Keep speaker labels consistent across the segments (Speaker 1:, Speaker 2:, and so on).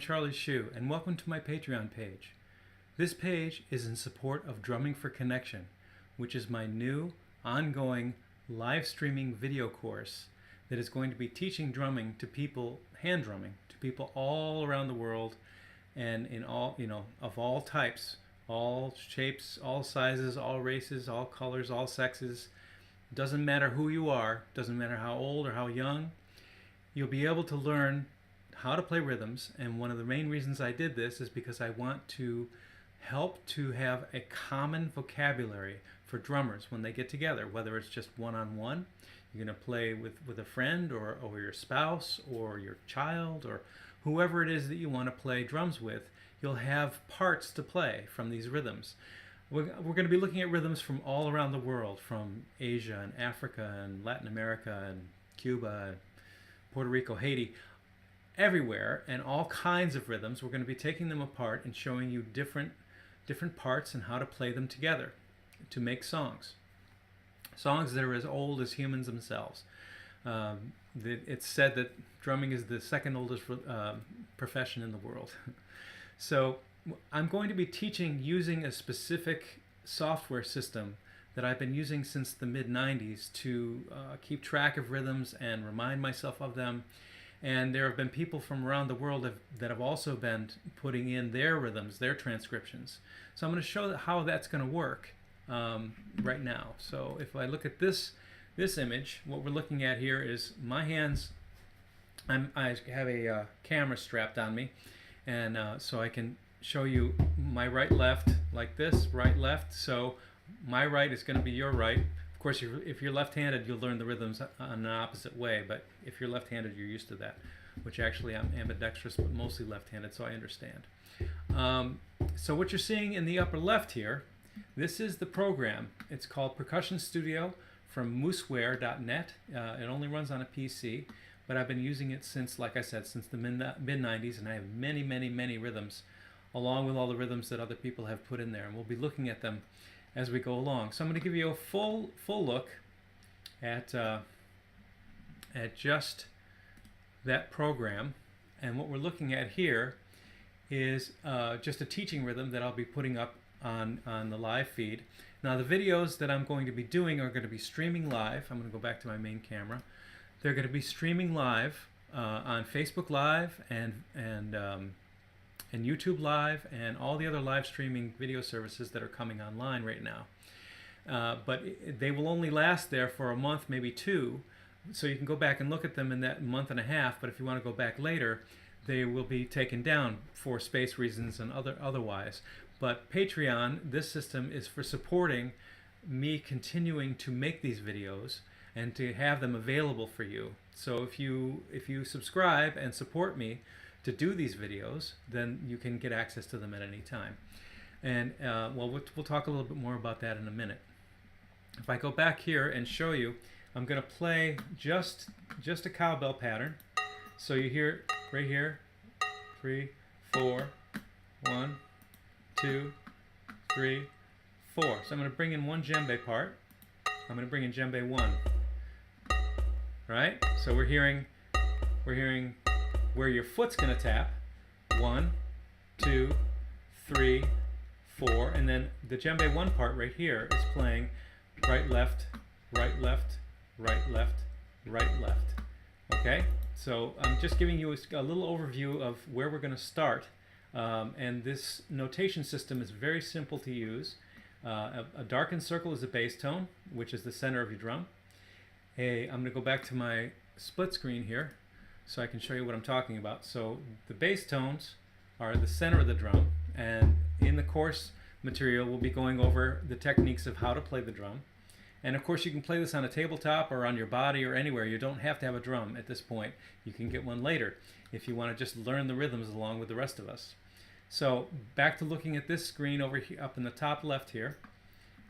Speaker 1: Charlie Shew, and welcome to my Patreon page. This page is in support of Drumming for Connection, which is my new, ongoing, live streaming video course that is going to be teaching drumming to people, hand drumming, to people all around the world, and in all, of all types, all shapes, all sizes, all races, all colors, all sexes. Doesn't matter who you are, doesn't matter how old or how young, you'll be able to learn how to play rhythms. And one of the main reasons I did this is because I want to help to have a common vocabulary for drummers when they get together, whether it's just one-on-one, you're going to play with a friend or your spouse or your child or whoever it is that you want to play drums with. You'll have parts to play from these rhythms. We're going to be looking at rhythms from all around the world, from Asia and Africa and Latin America and Cuba, Puerto Rico, Haiti, everywhere, and all kinds of rhythms. We're going to be taking them apart and showing you different parts and how to play them together to make songs. Songs that are as old as humans themselves. It's said that drumming is the second oldest profession in the world. So I'm going to be teaching using a specific software system that I've been using since the mid-90s to keep track of rhythms and remind myself of them. And there have been people from around the world that have also been putting in their rhythms, their transcriptions. So I'm going to show how that's going to work right now. So if I look at this image, what we're looking at here is my hands. I have a camera strapped on me, and so I can show you my right, left, like this, right, left. So my right is going to be your right. Of course, if you're left-handed, you'll learn the rhythms on an opposite way, but if you're left-handed, you're used to that, which actually I'm ambidextrous, but mostly left-handed, so I understand. So what you're seeing in the upper left here, this is the program. It's called Percussion Studio from mooseware.net. It only runs on a PC, but I've been using it since, like I said, since the mid-90s, and I have many, many, many rhythms, along with all the rhythms that other people have put in there, and we'll be looking at them as we go along. So I'm going to give you a full look at just that program. And what we're looking at here is just a teaching rhythm that I'll be putting up on the live feed. Now the videos that I'm going to be doing are going to be streaming live. I'm going to go back to my main camera. They're going to be streaming live on Facebook Live and YouTube Live and all the other live streaming video services that are coming online right now. But they will only last there for a month, maybe two, so you can go back and look at them in that month and a half. But if you want to go back later, they will be taken down for space reasons and otherwise. But Patreon, this system is for supporting me continuing to make these videos and to have them available for you. So if you subscribe and support me to do these videos, then you can get access to them at any time. And we'll talk a little bit more about that in a minute. If I go back here and show you, I'm going to play just a cowbell pattern. So you hear right here, 3, 4, 1, 2, 3, 4. So I'm going to bring in one djembe part. I'm going to bring in djembe 1. Right? So we're hearing where your foot's going to tap. 1, 2, 3, 4, and then the djembe 1 part right here is playing right, left, right, left, right, left, right, left. Okay? So I'm just giving you a little overview of where we're going to start. And this notation system is very simple to use. A darkened circle is a bass tone, which is the center of your drum. I'm going to go back to my split screen here so I can show you what I'm talking about. So the bass tones are the center of the drum, and in the course material we'll be going over the techniques of how to play the drum. And of course you can play this on a tabletop or on your body or anywhere. You don't have to have a drum at this point. You can get one later if you want to just learn the rhythms along with the rest of us. So back to looking at this screen over here, up in the top left here.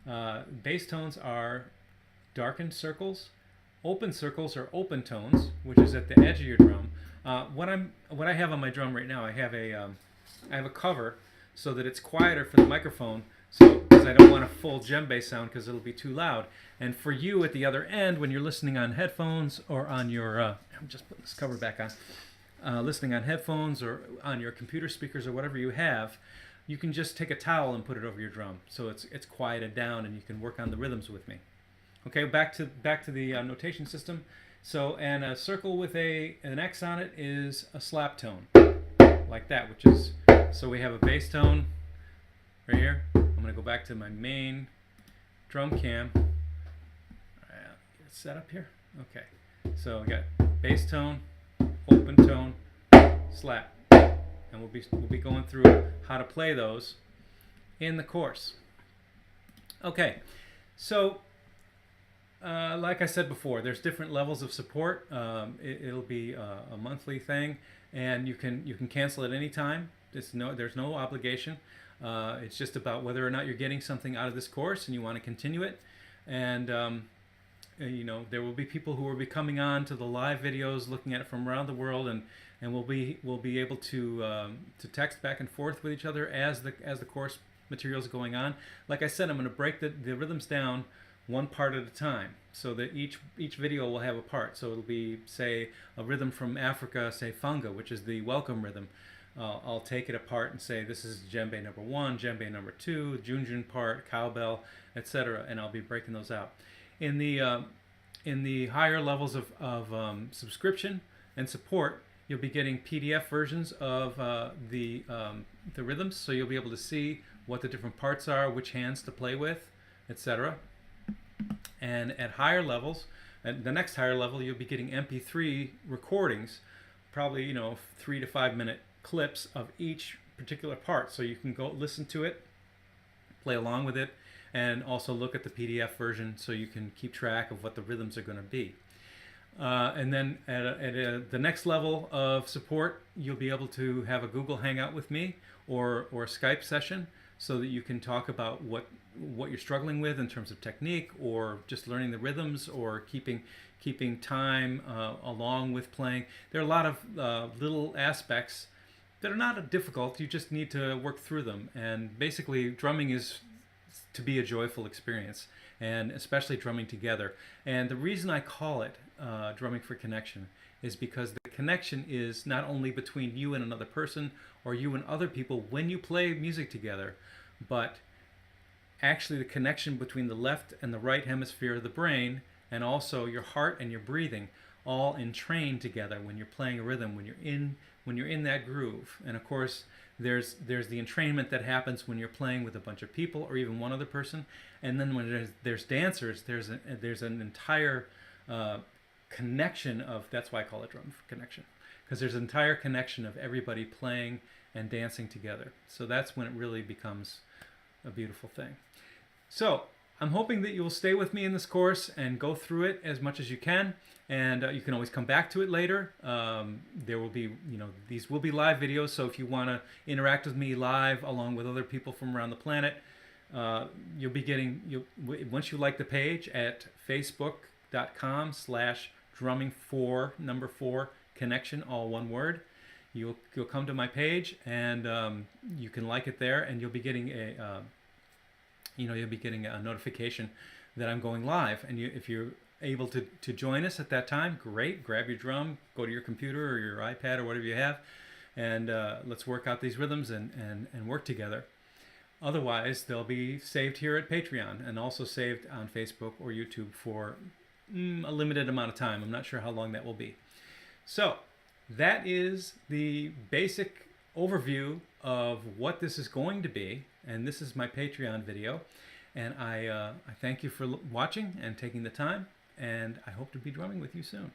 Speaker 1: Bass tones are darkened circles. Open circles are open tones, which is at the edge of your drum. What I have on my drum right now, I have a cover so that it's quieter for the microphone, because I don't want a full djembe sound because it'll be too loud. And for you at the other end, when you're listening on headphones or on your, I'm just putting this cover back listening on headphones or on your computer speakers or whatever you have, you can just take a towel and put it over your drum, so it's quieted down, and you can work on the rhythms with me. Okay, back to the notation system. So, and a circle with an X on it is a slap tone, like that, which is, so we have a bass tone right here. I'm going to go back to my main drum cam. Get it set up here. Okay, so we got bass tone, open tone, slap, and we'll be going through how to play those in the course. Okay, so like I said before, there's different levels of support. It'll be a monthly thing, and you can cancel at any time. There's no obligation. It's just about whether or not you're getting something out of this course and you want to continue it. And you know, there will be people who will be coming on to the live videos, looking at it from around the world, and we'll be able to text back and forth with each other as the course material is going on. Like I said, I'm going to break the rhythms down one part at a time, so that each video will have a part. So it'll be, say, a rhythm from Africa, say Fanga, which is the welcome rhythm. I'll take it apart and say this is djembe number 1, djembe number 2, junjun part, cowbell, etc., and I'll be breaking those out. In the higher levels of subscription and support, you'll be getting PDF versions of the rhythms, so you'll be able to see what the different parts are, which hands to play with, etc. And at higher levels, at the next higher level, you'll be getting MP3 recordings, probably, you know, 3 to 5 minute clips of each particular part, so you can go listen to it, play along with it, and also look at the PDF version so you can keep track of what the rhythms are going to be. And then at the next level of support, you'll be able to have a Google Hangout with me or a Skype session, so that you can talk about what you're struggling with in terms of technique, or just learning the rhythms, or keeping time along with playing. There are a lot of little aspects that are not difficult. You just need to work through them. And basically, drumming is to be a joyful experience, and especially drumming together. And the reason I call it drumming for connection is because the connection is not only between you and another person, or you and other people when you play music together, but actually the connection between the left and the right hemisphere of the brain, and also your heart and your breathing, all entrained together when you're playing a rhythm, when you're in that groove. And of course, there's the entrainment that happens when you're playing with a bunch of people or even one other person. And then when there's dancers, there's an entire connection of, that's why I call it drum for connection, because there's an entire connection of everybody playing and dancing together. So that's when it really becomes a beautiful thing. So I'm hoping that you will stay with me in this course and go through it as much as you can, and you can always come back to it later. There will be, you know, these will be live videos, so if you want to interact with me live along with other people from around the planet, you'll be getting, once you like the page at facebook.com/drumming4 all one word, you'll come to my page, and you can like it there, and you'll be getting a notification that I'm going live. And if you're able to join us at that time, great. Grab your drum, go to your computer or your iPad or whatever you have, and let's work out these rhythms and work together. Otherwise, they'll be saved here at Patreon, and also saved on Facebook or YouTube for a limited amount of time. I'm not sure how long that will be. So that is the basic overview of what this is going to be, and this is my Patreon video. And I thank you for watching and taking the time, and I hope to be drumming with you soon.